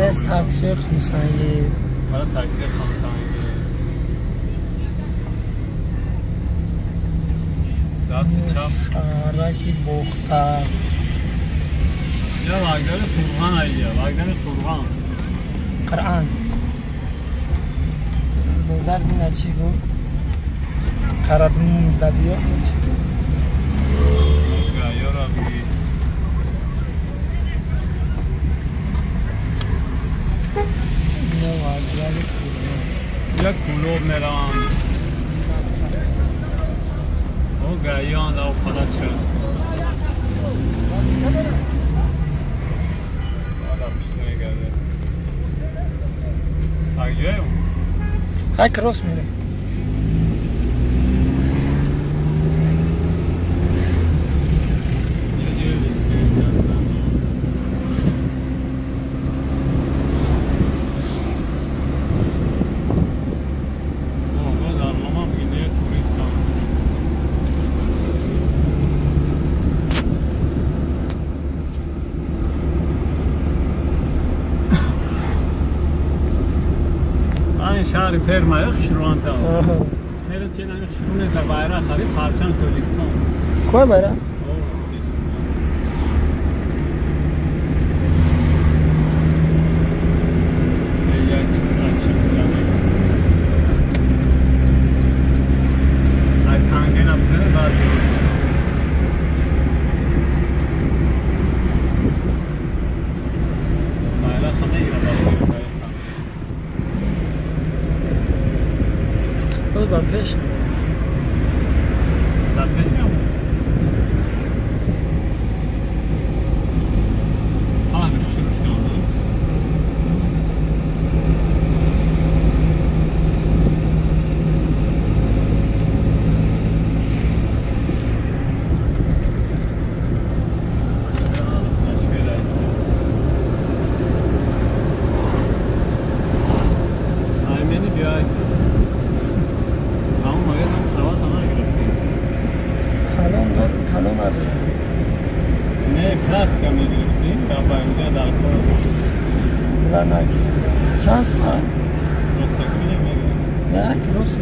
از تاکسی خمسایی حالا تاکسی خمسایی دست چپ شارکی بوختا یا واگدار فرغان آیه واگدار فرغان قرآن بودار دینا چی گو قرادمون دبیو یا را بگی یا واگدار یا کلوب میران او گایان او پدر شد حالا پیش نگرده اگه های کروس میره شهر پرمایخ شروعان تا هر چی نمی شروع نیست بایر خرید پرچم تاجیکستان کوی بایر با پیش چانس ما نه کروس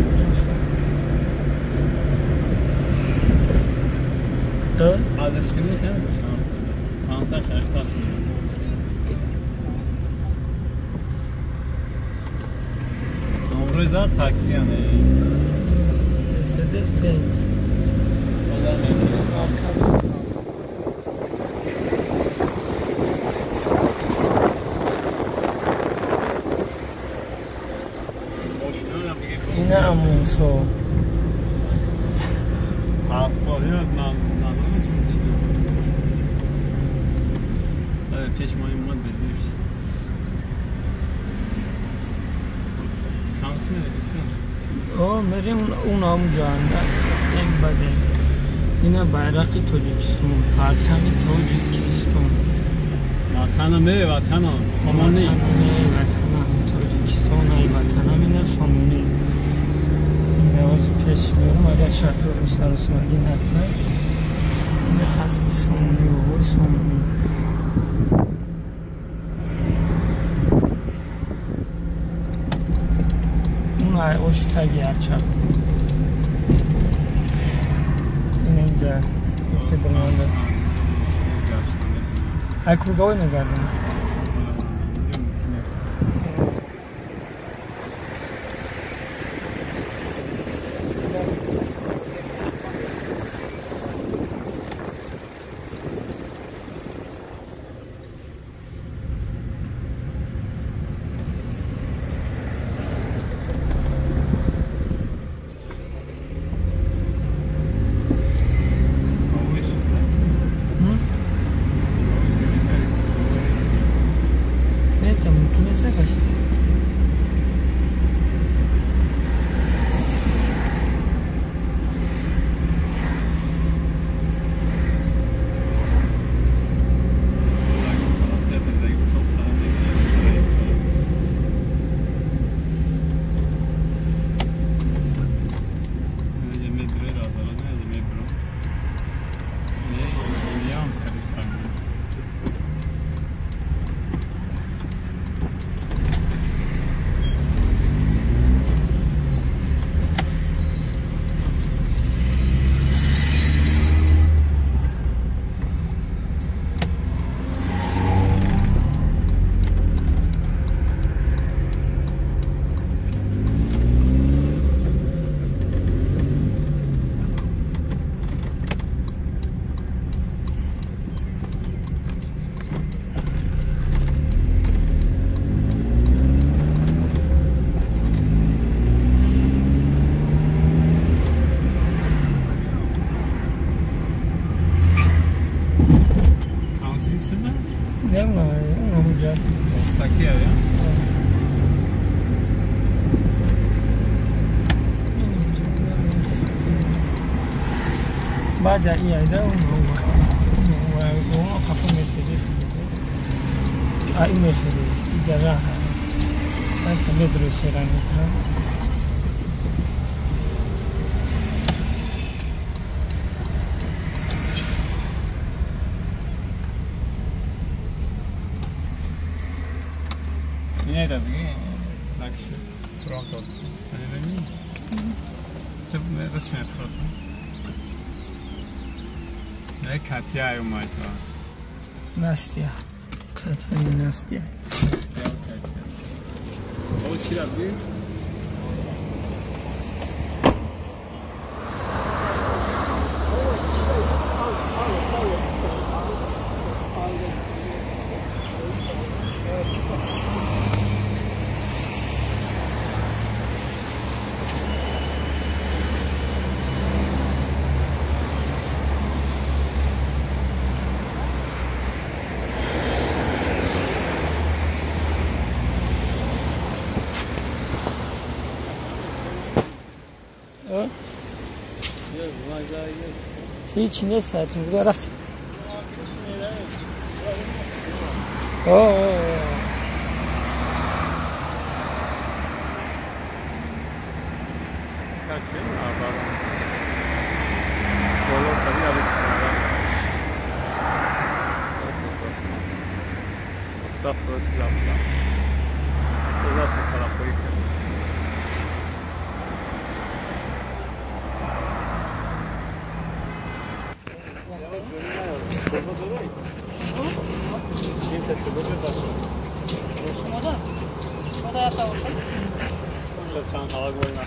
تو آدرس کنی چه می‌کنم 580 نمره تاکسی ها نه مرسدس بنز اینه امونسو پاسپوری از نانوی چی چشمای من بدیش کامس میرسیم او میریم اون آموزنده یک بده اینه بیرق تاجیکستان پرچم تاجیکستان وطنمه وطنم سامانی وطنم تاجیکستان ای وطنم اینه سامانی نواز پیش میرم اگر شفر رو سر و سمگی نکنه اینه حسب سامانی و بای سامانی اون اوش تگی هرچم این اینجا ایسی برمانده اکروگاوی نگردم بعد ایده اون kapı Mercedes ay Mercedes icra ben tabii duruşuyorum lütfen yine de nakış pronto öyle mi? Tabii resmi pronto ne Katya umaysa Nastya Katya Nastya o çira bir hiç ne saati burada rahat. kaçın abi. Solo tabii abi. Estağfurullah. Allah tarafı yıkıyor. Moda yapalım. Lütfen hava görme.